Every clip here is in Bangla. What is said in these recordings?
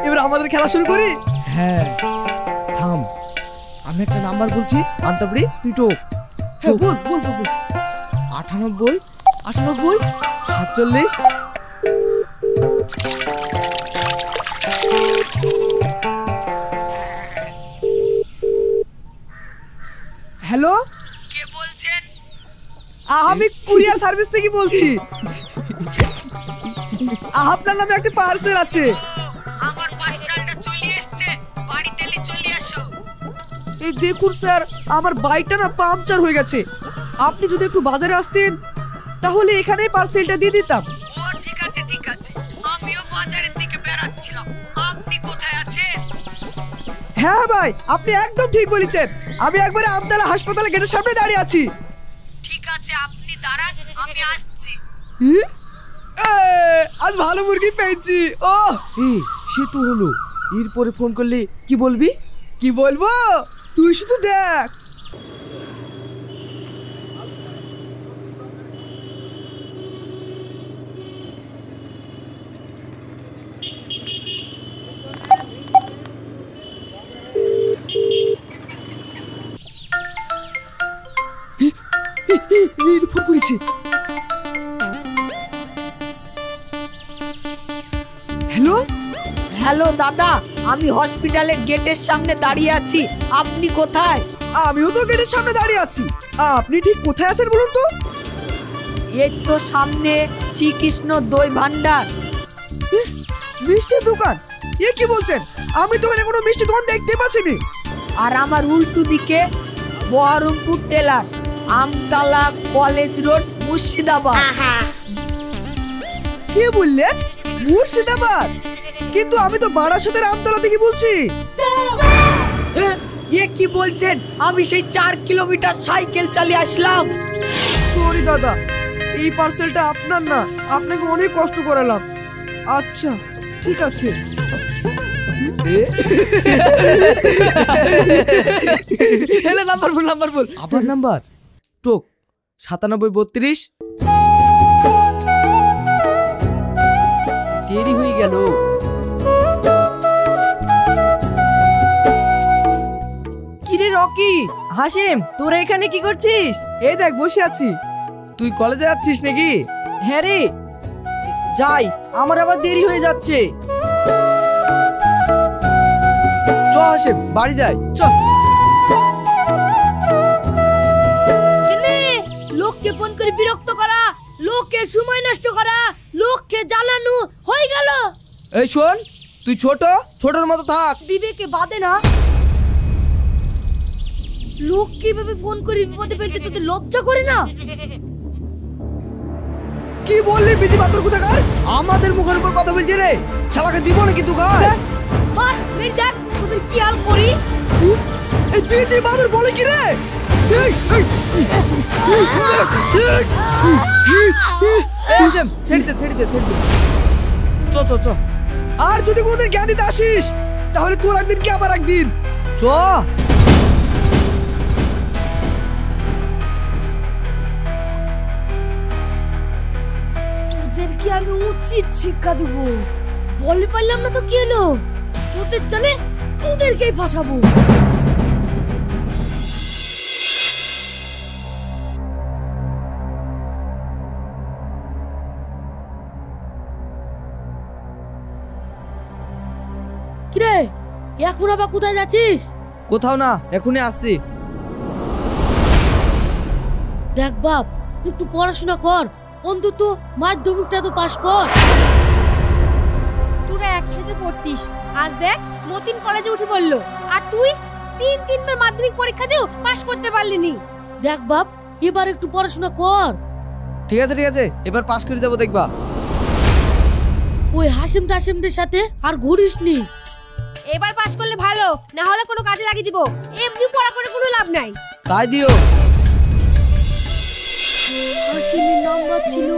এবার আমাদের খেলা শুরু করি। হ্যাঁ থাম, আমি একটা নাম্বার বলছি, আনতাবড়ি তুই তো। হ্যাঁ বল বল বল বল। 98 98 47। হ্যালো, কে বলছেন? আমি কুরিয়ার সার্ভিস থেকে বলছি। আপনার নামে একটা পার্সেল আছে। আমার পার্সেলটা চলে এসেছে, বাড়িতে চলে আসো। এই দেখুন স্যার, আমার বাইকটা না পাংচার হয়ে গেছে। আপনি যদি একটু বাজারে আসতেন তাহলে এখানেই পার্সেলটা দিয়ে দিতাম। ও ঠিক আছে ঠিক আছে, আমিও বাজারের দিকে বেরাচ্ছিলাম। আপনি কোথায় আছেন? হ্যাঁ ভাই, আপনি একদম ঠিক বলেছেন। আমি একবারে আমতলা হাসপাতাল গেটের সামনে দাঁড়িয়ে আছি। ঠিক আছে আপনি দাঁড়ান, আমি আসছি। আজ ভালো মুরগি পেয়েছি। ও সে তো হলো, এরপরে ফোন করলে কি বলবি? কি বলবো, তুই শুধু দেখ। ফোন করেছি। হ্যালো হ্যালো দাদা, আমি হসপিটালের গেটের সামনে দাঁড়িয়ে আছি। আপনি কোথায়? আমিও তো গেটের সামনে দাঁড়িয়ে আছি। আপনি ঠিক কোথায় আছেন বলুন তো? এই তো সামনে শ্রীকৃষ্ণ দই ভান্ডার। মিষ্টির দোকান? এ কি বলছেন? আমি তো এখানে কোনো মিষ্টি দোকান দেখতে পাচ্ছিনি। আর আমার উল্টো দিকে Baharampur tailor, Amtala college road, Murshidabad. কে বললেন? মুর্শিদাবাদ? কিন্তু আমি তো বারাসতের আমতলা থেকে বলছি। এ কি বলছেন? আমি সেই 4 কিলোমিটার সাইকেল চালিয়ে আসলাম। সরি দাদা, এই পার্সেলটা আপনার না, আপনাকে অনেক কষ্ট করালাম। আচ্ছা ঠিক আছে। নাম্বার বল, নাম্বার বল। আবার নাম্বার? টোক 9732। দেরি হয়ে গেল। কিরে রকি, হাসিম, তোরা এখানে কি করছিস? এই দেখ বসে আছি। তুই কলেজে যাচ্ছিস নাকি? হ্যাঁ রে, যাই, আমার আবার দেরি হয়ে যাচ্ছে। চ হাসিম, বাড়ি যাই চ। লোককে ফোন করে বিরক্ত করা, লোকের সময় নষ্ট করা, লোককে জ্বালানো হয়ে গেল। এই শোন, তুই ছোটর মতো থাক। বিবেকে বাদে না। লোক কিভাবে ফোন করে বিপদে ফেলতে তোদের লজ্জা করে না? কি বললি বিজি বাতর কোথাকার? আমাদের মুখের উপর কথা বলছিস রে। শালাকে দিব নাকি তুই গায়ে? মার মেরে দেখ তোদের কি হাল করি। এই বিজি বাতর বলে কি রে? হাসিম ছেড়ে দে। চ। আর যদি কোনোদিন জ্ঞান দিতে আসিস তাহলে তোর একদিন কি আবার একদিন। চ। তোদেরকে আমি উচিত শিক্ষা দিব। বলে পারলাম না তো কি হলো? তোদের চলে তোদেরকেই ফাঁসাবো। কিরে, এখন আবার কোথায় যাচ্ছিস? কোথাও না, এখনই আসছি। দেখ বাপ, একটু পড়াশোনা কর, অন্তত মাধ্যমিকটা তো পাস কর। তোরা একসাথে পড়তিস, আজ দেখ মতিন কলেজে উঠে পড়লো, আর তুই 3-3বার মাধ্যমিক পরীক্ষা দিও পাস করতে পারলিনি। দেখ বাপ, এবার একটু পড়াশোনা কর। ঠিক আছে, এবার পাস করে যাবো দেখবা। ওই হাসিম টাসিমদের সাথে আর ঘুরিস নি। এবার পাস করলে ভালো, না হলে কোনো কাজে লাগিয়ে দিব। এমনি পড়া করে কোনো লাভ নাই। তাই দিও। হাসিমের নাম্বার ছিল,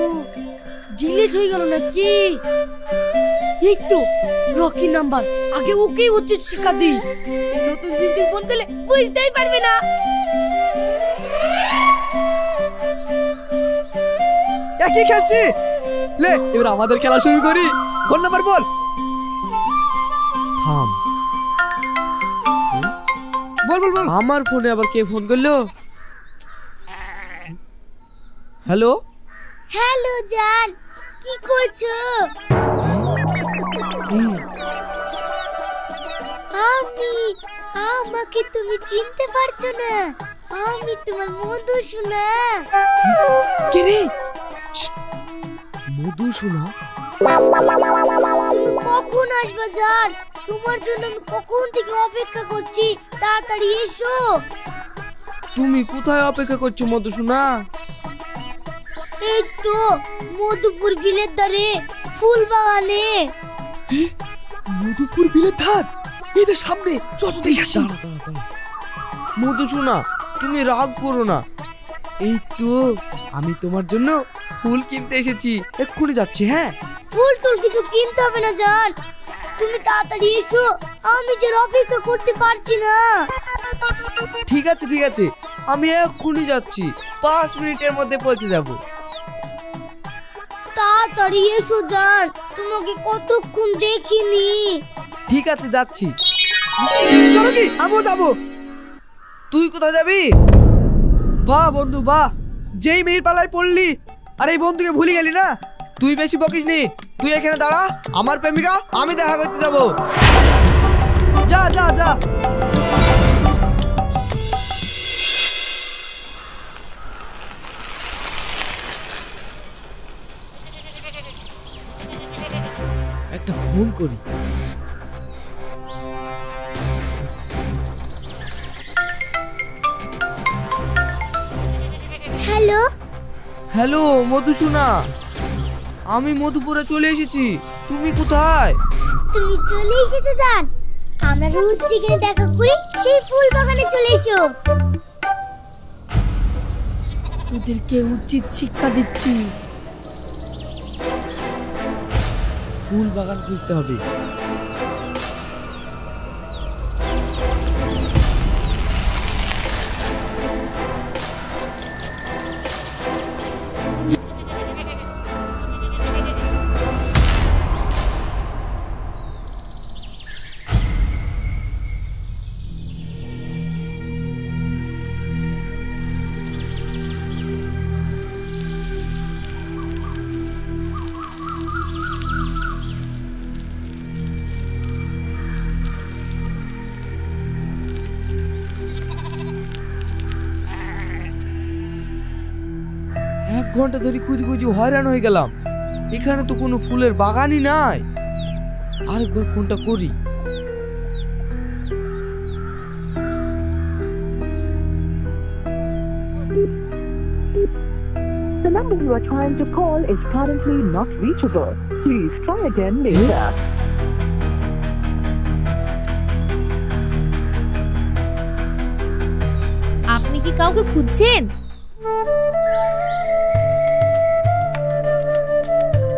ডিলিট হয়ে গেল নাকি? এই তো রকি নাম্বার, আগে ওকেই উচিত শিক্ষা দি। এই নতুন সিমটি ফোন করলে বুঝতেই পারবে না। একই খেলছি। লে, এবার আমাদের খেলা শুরু করি। ফোন নাম্বার বল। বল বল বল। আমার ফোনে আবার কে ফোন করলো? হ্যালো, হ্যালো জান, কি করছো? আমাকে তুমি চিনতে পারছো না? আমি তোমার মধু শোনা। কে রে? মধু শোনা? তুমি কখন আসবে জান? তোমার জন্য আমি কখন থেকে অপেক্ষা করছি, তাড়াতাড়ি এসো। তুমি কোথায় অপেক্ষা করছো মধু শোনা? এই তো মধুপুর বিলের ধারে ফুল বাগানে। মধুপুর বিলের ধার? এই তো সামনে, চলো দেখে আসি। মধু শোনা, তুমি রাগ করো না। এই তো আমি তোমার জন্য ফুল কিনতে এসেছি, এক্ষুনি যাচ্ছি। হ্যাঁ, ফুল টুল কিছু কিনতে হবে না জান, তুমি তাড়াতাড়ি এসো, আমি যে অপেক্ষা করতে পারছি না। ঠিক আছে ঠিক আছে, আমি এক্ষুনি যাচ্ছি, 5 মিনিটের মধ্যে পৌঁছে যাব। তাড়াতাড়ি এসো জান, তোমাকে কতক্ষণ দেখিনি। ঠিক আছে যাচ্ছি। চলো কি আমিও যাবো। তুই কোথায় যাবি? বাহ বন্ধু বাহ, যেই মেয়ের পালায় পড়লি আর এই বন্ধুকে ভুলে গেলি না। তুই বেশি বকিস নি, তুই এখানে দাঁড়া, আমার প্রেমিকা আমি দেখা করতে যাব। যা যা যা। একটা ফোন করি। হ্যালো, হ্যালো মধু শোনা, আমি মধুপুরে চলে এসেছি, তুমি কোথায়? তুমি চলে এসেছো জান, আমরা রোজ যেখানে দেখা করি সেই ফুল বাগানে চলে এসো। ওদেরকে উচিত শিক্ষা দিচ্ছি। ফুল বাগান খুঁজতে হবে। এক ঘন্টা ধরে খুঁজি খুঁজি হয়রান হয়ে গেলাম, এখানে তো কোনো ফুলের বাগানই নাই। আরেকবার ফোনটা করি। The number you are trying to call is currently not reachable. Please try again later. আপনি কি কাউকে খুঁজছেন?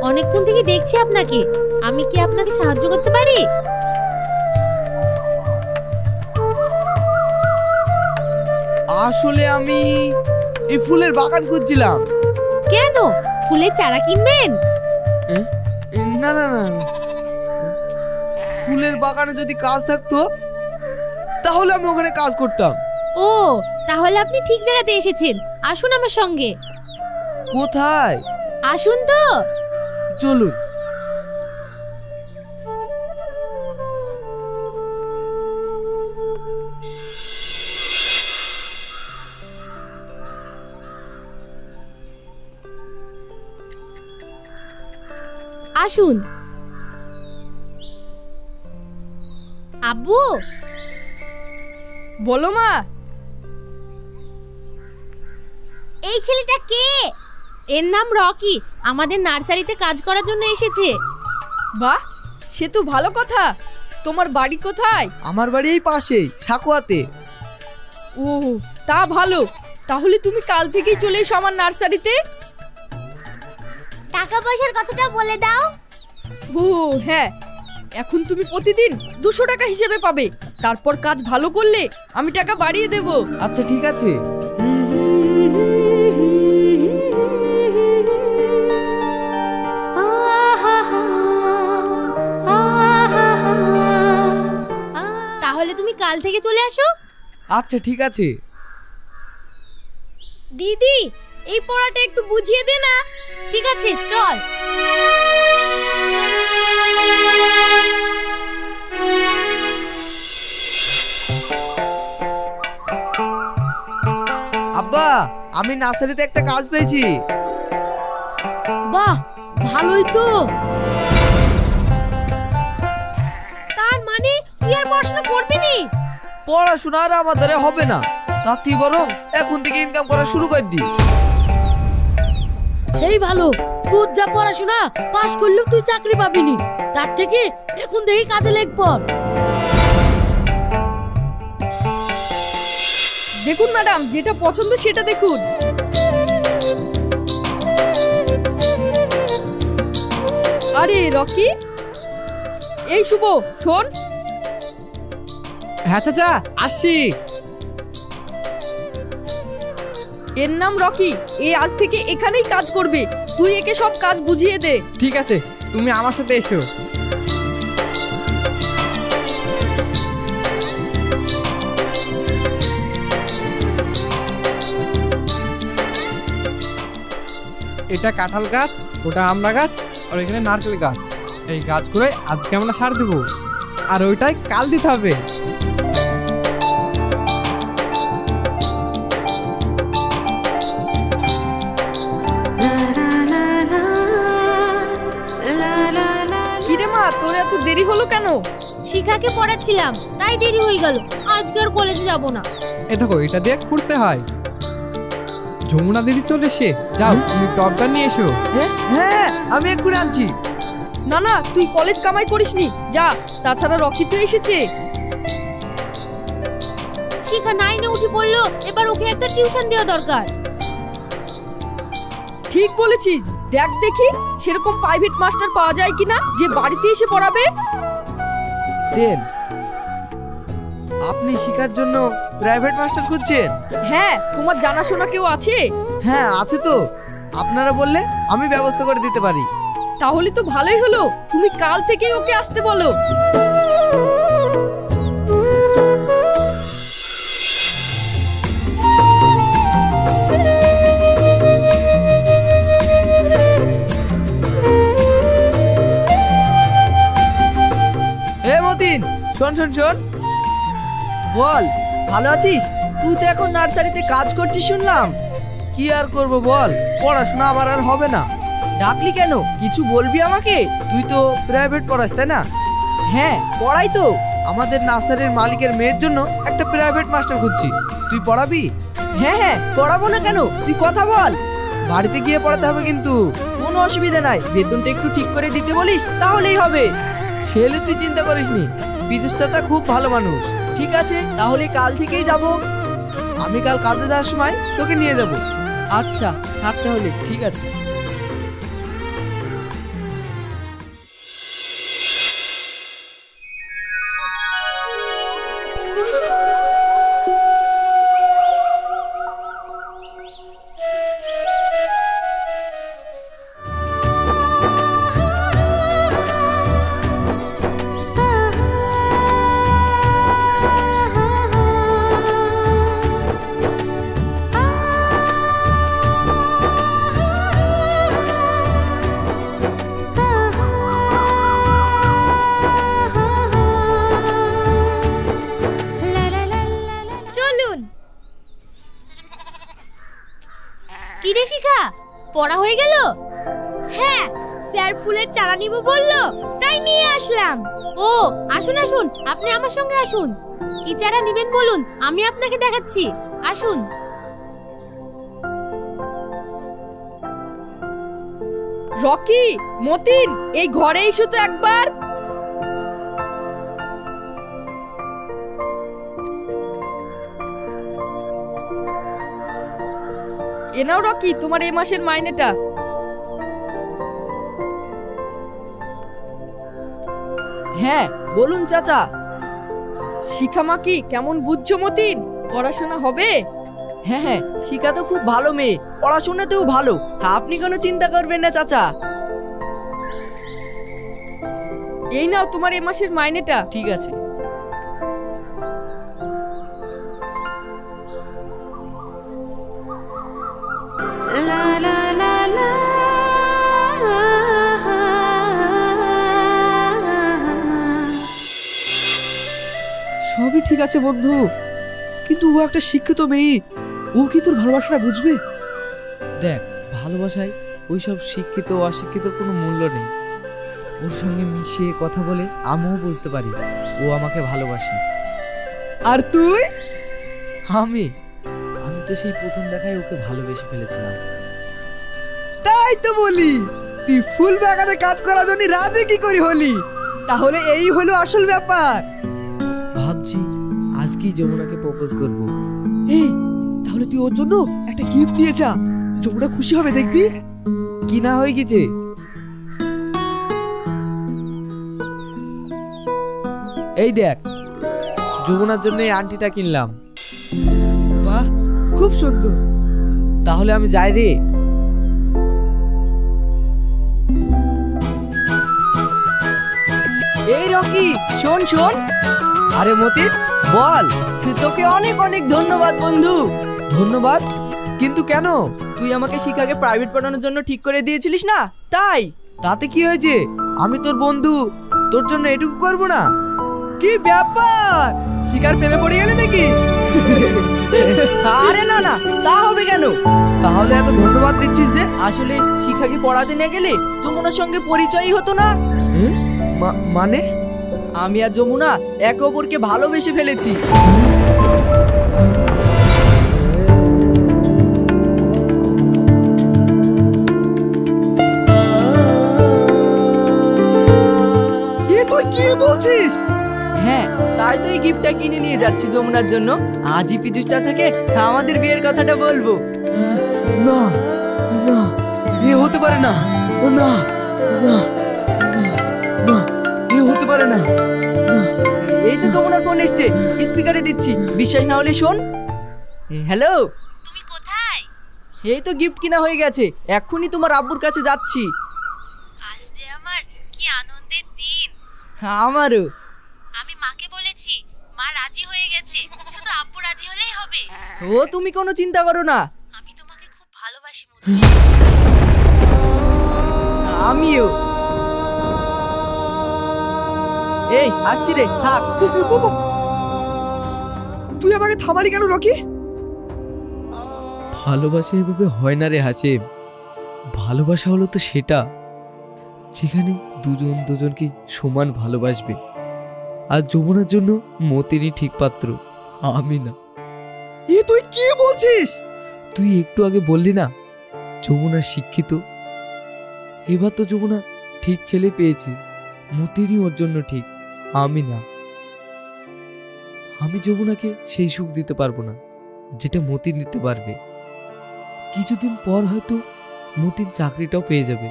অনেকক্ষণ থেকে দেখছি আপনাকে, আমি কি আপনাকে সাহায্য করতে পারি? আসলে আমি এই ফুলের বাগান খুঁজছিলাম। কেন, ফুলের চারা কিনবেন? না না না, ফুলের বাগানে যদি কাজ থাকতো তাহলে আমি ওখানে কাজ করতাম। ও, তাহলে আপনি ঠিক জায়গাতে এসেছেন, আসুন আমার সঙ্গে। কোথায়? আসুন তো। চলুন। আসুন। আব্বু, বলো মা। এই ছেলেটা কে? এর নাম রকি, আমাদের নার্সারিতে কাজ করার জন্য এসেছে। বাহ, সে তো ভালো কথা। তোমার বাড়ি কোথায়? আমার বাড়ি এই পাশেই, সাকুয়াতে। ও, তা ভালো। তাহলে তুমি কাল থেকেই চলে এসো আমার নার্সারিতে। টাকা পয়সার কথাটা বলে দাও। ও হ্যাঁ, এখন তুমি প্রতিদিন 200 টাকা হিসেবে পাবে। তারপর কাজ ভালো করলে আমি টাকা বাড়িয়ে দেব। আচ্ছা ঠিক আছে। তাহলে তুমি কাল থেকে চলে আসো। আচ্ছা ঠিক আছে। দিদি এই পড়াটা একটু বুঝিয়ে দে না। ঠিক আছে চল। আব্বা আমি নার্সারিতে একটা কাজ পেয়েছি। বাহ, ভালোই তো। তার মানে তুই আর পড়াশোনা করবি নি? পড়াশোনা আর আমার দ্বারা হবে না, তার তুই বরং এখন থেকে ইনকাম করা শুরু করে দি। সেই ভালো, তোর যা পড়াশোনা, পাশ করলেও তুই চাকরি পাবিনি, তার থেকে এখন দেখি কাজে লেগ পড়। দেখুন ম্যাডাম, যেটা পছন্দ সেটা দেখুন। আরে রকি, এই শুভ শোন। হ্যাঁ চাচা আসছি। এর নাম রকি, এ আজ থেকে এখানেই কাজ করবে। তুই একে সব কাজ বুঝিয়ে দে। ঠিক আছে, তুমি আমার সাথে এসো। এটা কাঁঠাল গাছ, ওটা আমড়া গাছ, আর এখানে নারকেল গাছ। এই গাছ করে আজকে আমরা সার দেব, আর ওইটাই কাল দিতে হবে। কিরে মা, তোর এত দেরি হলো কেন? শিখাকে পড়াচ্ছিলাম, তাই দেরি হয়ে গেল। আজকে আর কলেজে যাব না। এ দেখো, এটা দিয়ে খুঁড়তে হয়। যমুনা দিদি চলে এসে, যাও তুমি টপটা নিয়ে এসো। হ্যাঁ আমি এক্ষুনি আনছি। না না, তুই কলেজ কামাই করিসনি, যা। তাছাড়া রকি তো এসেছে। শিখা 9-এ উঠে পড়লো, এবার ওকে একটা টিউশন দেওয়া দরকার। ঠিক বলেছিস। দেখ দেখি সেরকম প্রাইভেট মাস্টার পাওয়া যায় কিনা যে বাড়িতে এসে পড়াবে। দেন, আপনি শিখার জন্য প্রাইভেট মাস্টার খুঁজছেন? হ্যাঁ, তোমার জানাশোনা কেউ আছে? হ্যাঁ আছে তো, আপনারা বললে আমি ব্যবস্থা করে দিতে পারি। তাহলে তো ভালোই হলো, তুমি কাল থেকেই ওকে আসতে বলো। এ মতিন, শোন শোন শোন। বল, ভালো আছিস? তুই তো এখন নার্সারিতে কাজ করছিস শুনলাম। কি আর করব বল, পড়াশোনা আমার আর হবে না। ডাকলি কেন, কিছু বলবি আমাকে? তুই তো প্রাইভেট পড়াস তাই না? হ্যাঁ পড়াই তো। আমাদের নার্সারির মালিকের মেয়ের জন্য একটা প্রাইভেট মাস্টার খুঁজছি, তুই পড়াবি? হ্যাঁ হ্যাঁ পড়াবো না কেন, তুই কথা বল। বাড়িতে গিয়ে পড়াতে হবে কিন্তু। কোনো অসুবিধা নাই, বেতনটা একটু ঠিক করে দিতে বলিস তাহলেই হবে। সেলে তুই চিন্তা করিস নি, বিদ্যুৎ চাচা খুব ভালো মানুষ। ঠিক আছে, তাহলে কাল থেকেই যাব। আমি কাল কাজে যাওয়ার সময় তোকে নিয়ে যাব। আচ্ছা থাক তাহলে, ঠিক আছে। কিরে শিখা, পড়া হয়ে গেল? হ্যাঁ, স্যার ফুলের চারা নিব বললো, তাই নিয়ে আসলাম। ও আসুন আসুন, আপনি আমার সঙ্গে আসুন। কি চারা নেবেন বলুন, আমি আপনাকে দেখাচ্ছি। আসুন। রকি, মতিন, এই ঘরে এসো তো একবার। এ নাও রকি, তোমার এই মাসের মাইনেটা। হ্যাঁ বলুন চাচা। শিখামা কি কেমন বুঝছো মতিন? পড়াশোনা হবে? হ্যাঁ হ্যাঁ, শিখা তো খুব ভালো মেয়ে, পড়াশোনাতেও ভালো। আপনি কোনো চিন্তা করবেন না চাচা। এই নাও তোমার এই মাসের মাইনেটা। ঠিক আছে। ঠিক আছে বন্ধু, কিন্তু ও একটা শিক্ষিত মেয়ে, ও কি তোর ভালোবাসাটা বুঝবে? দেখ, ভালোবাসায় ওইসব শিক্ষিত অশিক্ষিতর কোনো মূল্য নেই। ওর সঙ্গে মিশিয়ে কথা বলে আমিও বুঝতে পারি ও আমাকে ভালোবাসে। আর তুই? আমি তো সেই প্রথম দেখায় ওকে ভালোবেসে ফেলেছিলাম। তাই তো বলি, তুই ফুল বাগানে কাজ করার জন্য রাজি কি করি হলি? তাহলে এই হলো আসল ব্যাপার। ভাবছি আজকেই যমুনাকে প্রপোজ করব। এই, তাহলে তুই ওর জন্য একটা গিফট নিয়ে যা, যমুনা খুশি হবে দেখবি। কি না হয়ে গেছে? এই দেখ, যমুনার জন্য এই আংটিটা কিনলাম। বাহ, খুব সুন্দর। তাহলে আমি যাই রে। এই রকি, শোন শোন। আরে মতিন, বল। তোকে অনেক অনেক ধন্যবাদ বন্ধু। ধন্যবাদ? কিন্তু কেন? তুই আমাকে শিখাকে প্রাইভেট পড়ানোর জন্য ঠিক করে দিয়েছিলিস না, তাই। তাতে কি হয়েছে? আমি তোর বন্ধু, তোর জন্য এটুকু করব না? কি ব্যাপার, শিকার প্রেমে পড়ে গেলে নাকি? আরে না না, তা হবে কেন? তাহলে এত ধন্যবাদ দিচ্ছিস যে? আসলে শিখাকে পড়াতে না গেলে যমুনার সঙ্গে পরিচয়ই হতো না। মানে? আমি আর যমুনা একে অপরকে ভালোবেসে ফেলেছি। তুই কি বলছিস? হ্যাঁ, তাই তো এই গিফটটা কিনে নিয়ে যাচ্ছি যমুনার জন্য। আজই পীযুষ চাচাকে আমাদের বিয়ের কথাটা বলবো। না না, এ হতে পারে না। না না না, এ হতে পারে না। এই তো যমুনার ফোন এসছে, স্পিকারে দিচ্ছি, বিশ্বাস না হলে শোন। হ্যালো, তুমি কোথায়? এই তো গিফট কিনা হয়ে গেছে, এক্ষুনি তোমার আব্বুর কাছে যাচ্ছি। আজ যে আমার কি আনন্দের দিন। আমারও। আমি মাকে বলেছি, মা রাজি হয়ে গেছে, শুধু আব্বু রাজি হলেই হবে। ও তুমি কোনো চিন্তা করো না। আমি তোমাকে খুব ভালোবাসি মতি। আমিও। এই আসছি রে, থাক। তুই আমাকে থামালি কেন রকি? ভালোবাসা এভাবে হয় না রে হাসিম। ভালোবাসা হলো তো সেটা যেখানে দুজন দুজনকে সমান ভালোবাসবে। আর যমুনার জন্য মতিনই ঠিক পাত্র, আমি না। তুই কি বলছিস? তুই একটু আগে বললি না যমুনা শিক্ষিত। এবার তো যমুনা ঠিক ছেলে পেয়েছে, মতিনই ওর জন্য ঠিক, আমি না। আমি যমুনাকে সেই সুখ দিতে পারবো না যেটা মতিন দিতে পারবে। কিছুদিন পর হয়তো মতিন চাকরিটাও পেয়ে যাবে।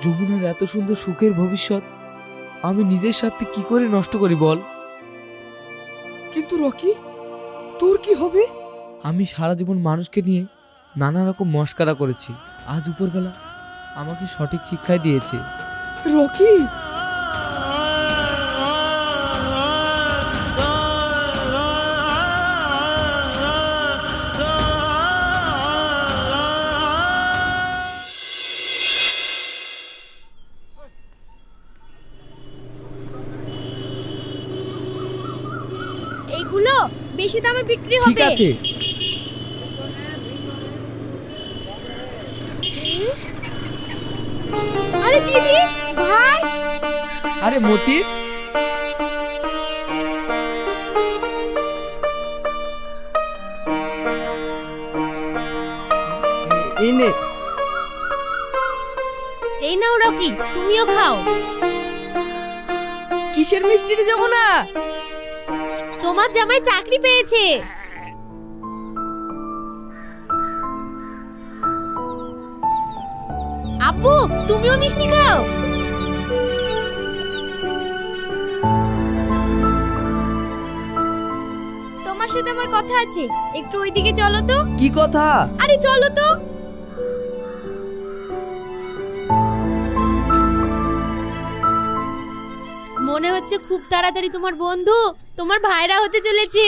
যমুনার এত সুন্দর সুখের ভবিষ্যৎ আমি নিজের সাথে কি করে নষ্ট করি বল? কিন্তু রকি, তোর কি হবে? আমি সারা জীবন মানুষকে নিয়ে নানা রকম মস্করা করেছি, আজ উপরবেলা আমাকে সঠিক শিক্ষাই দিয়েছে। রকি, এইগুলো বেশি দামে বিক্রি হবে। ঠিক আছে। আরে দিদি, ভাই। আরে মতিন, এই নে। এই নাও রকি, তুমিও খাও। কিসের মিষ্টি রে যমুনা? তোমার জামাই চাকরি পেয়েছে। আব্বু, তুমিও মিষ্টি খাও। তোমার সাথে আমার কথা আছে, একটু ওইদিকে চলো তো। কি কথা? আরে চলো তো। মনে হচ্ছে খুব তাড়াতাড়ি তোমার বন্ধু তোমার ভাইরা হতে চলেছে।